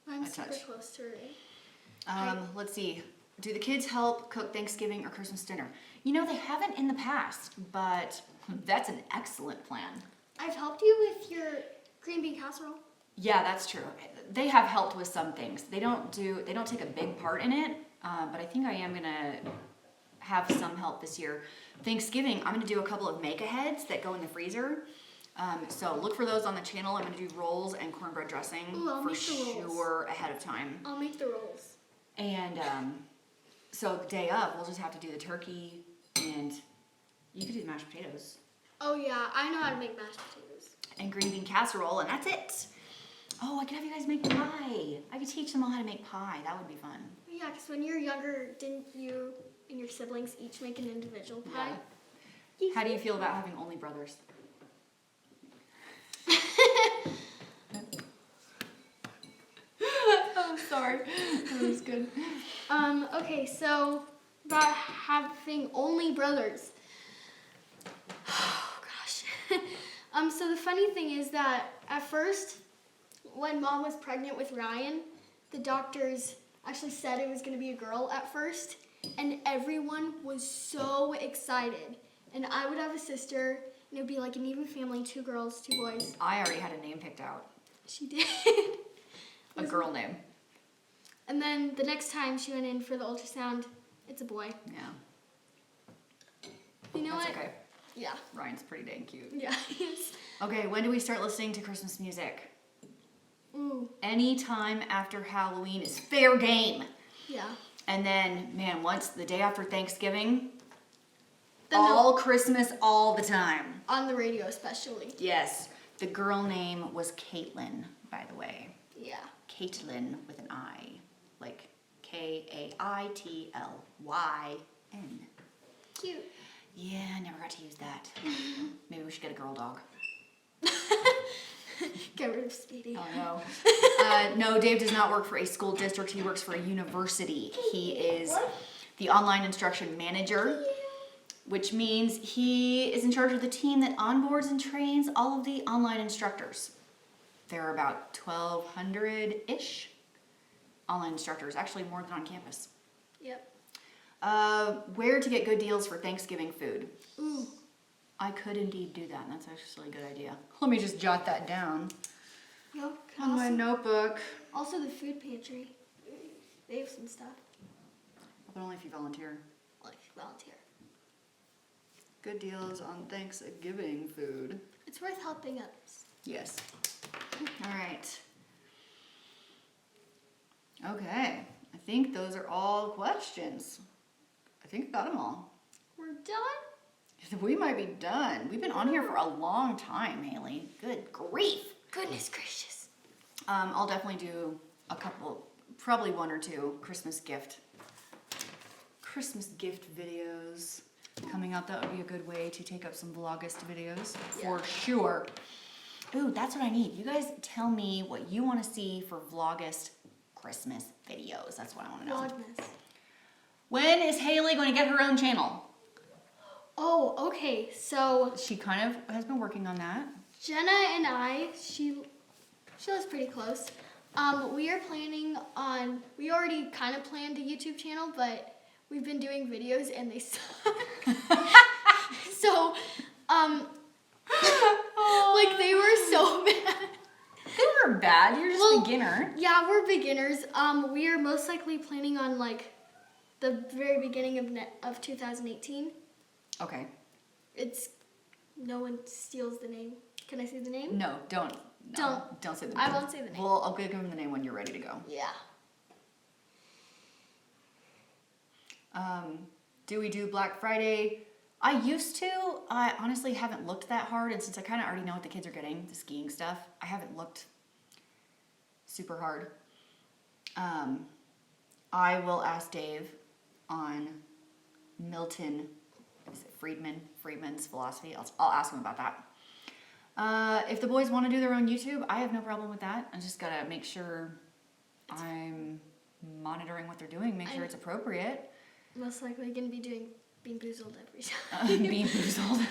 I'm A super touch. close to her. Let's see. Do the kids help cook Thanksgiving or Christmas dinner? You know, they haven't in the past, but that's an excellent plan. I've helped you with your green bean casserole. Yeah, that's true. They have helped with some things. They don't take a big part in it, but I think I am gonna have some help this year. Thanksgiving, I'm gonna do a couple of make-aheads that go in the freezer. So look for those on the channel. I'm gonna do rolls and cornbread dressing for make the rolls. sure ahead of time. I'll make the rolls. And so the day of, we'll just have to do the turkey, and you could do the mashed potatoes Oh yeah, I know how to make mashed potatoes. and green bean casserole, and that's it. Oh, I could have you guys make pie. I could teach them all how to make pie. That would be fun. Yeah, because when you were younger, didn't you and your siblings each make an individual pie? How do you feel about having only brothers? Oh, sorry. That was good. Okay, so about having only brothers. Oh gosh. So the funny thing is that at first, when Mom was pregnant with Ryan, the doctors actually said it was going to be a girl at first, and everyone was so excited. And I would have a sister, and it would be like an even family, 2 girls, 2 boys. I already had a name picked out. She did. A girl name. And then the next time she went in for the ultrasound, it's a boy. Yeah. You know That's what? okay. Yeah. Ryan's pretty dang cute. Yeah. Okay, when do we start listening to Christmas music? Ooh. Anytime after Halloween is fair game. Yeah. And then, man, once the day after Thanksgiving, Then all Christmas, all the time. on the radio especially. Yes. The girl name was Caitlin, by the way. Yeah. Caitlin with an I. Like Kaittlyn. Cute. Yeah, I never got to use that. Maybe we should get a girl dog. Get rid of Speedy. Oh no. No, Dave does not work for a school district. He works for a university. He is the online instruction manager, which means he is in charge of the team that onboards and trains all of the online instructors. There are about 1,200-ish online instructors, actually more than on campus. Yep. Where to get good deals for Thanksgiving food? Ooh. I could indeed do that. That's actually a good idea. Let me just jot that down Yo, on my notebook. also the food pantry. They have some stuff. But only if you volunteer. Like volunteer. Good deals on Thanksgiving food. It's worth helping others. Yes. All right. Okay. I think those are all questions. I think I got them all. We're done? We might be done. We've been on here for a long time, Haley. Good grief. Goodness gracious. I'll definitely do a couple, probably 1 or 2 Christmas gift videos coming up. That would be a good way to take up some vlogist videos for sure. Ooh, that's what I need. You guys tell me what you want to see for vlogist Christmas videos. That's what I want to know. Vlogmas. When is Haley going to get her own channel? Oh, okay. So She kind of has been working on that. Jenna and I, she was pretty close. We are planning on, we already kind of planned a YouTube channel, but we've been doing videos and they suck. So, like they were so bad. Good or bad, you're just Well, beginner. Yeah, we're beginners. We are most likely planning on like the very beginning of 2018. Okay. It's no one steals the name. Can I say the name? No, don't. No, don't say the name. I won't say the name. Well, I'll give him the name when you're ready to go. Yeah. Do we do Black Friday? I used to. I honestly haven't looked that hard, and since I kind of already know what the kids are getting, the skiing stuff, I haven't looked super hard. I will ask Dave on Milton, is it Friedman's philosophy. I'll ask him about that. If the boys want to do their own YouTube, I have no problem with that. I just gotta make sure I'm monitoring what they're doing, make sure it's appropriate. Most likely going to be doing Bean Boozled every time. Being boozled.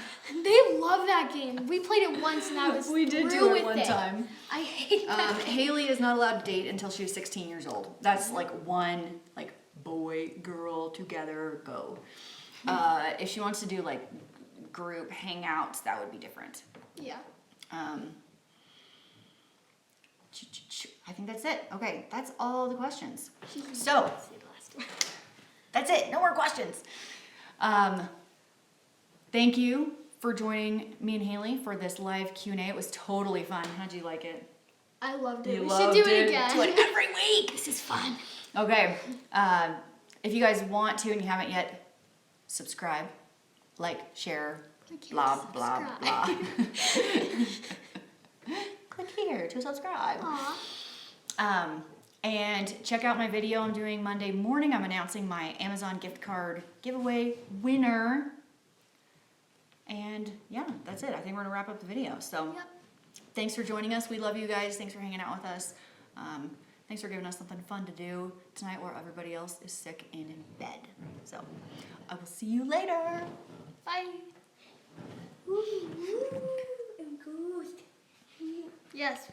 They love that game. We played it once and I was We did through do it with one time. I hate that. Hailey is not allowed to date until she's 16 years old. That's like one, like boy, girl, together, go. If she wants to do like group hangouts, that would be different. Yeah. I think that's it. Okay, that's all the questions. So, See the last one. that's it. No more questions. Thank you for joining me and Hailey for this live Q&A. It was totally fun. How'd you like it? I loved it. You We loved should do it it. again. Do it every week. This is fun. Okay. If you guys want to and you haven't yet, subscribe, like, share, I can't blah, blah, subscribe. blah. Click here to subscribe. Aw. And check out my video I'm doing Monday morning. I'm announcing my Amazon gift card giveaway winner. And yeah, that's it. I think we're gonna wrap up the video. So Yep. thanks for joining us. We love you guys. Thanks for hanging out with us. Thanks for giving us something fun to do tonight while everybody else is sick and in bed. So I will see you later. Bye. Ooh, I'm good. Yes.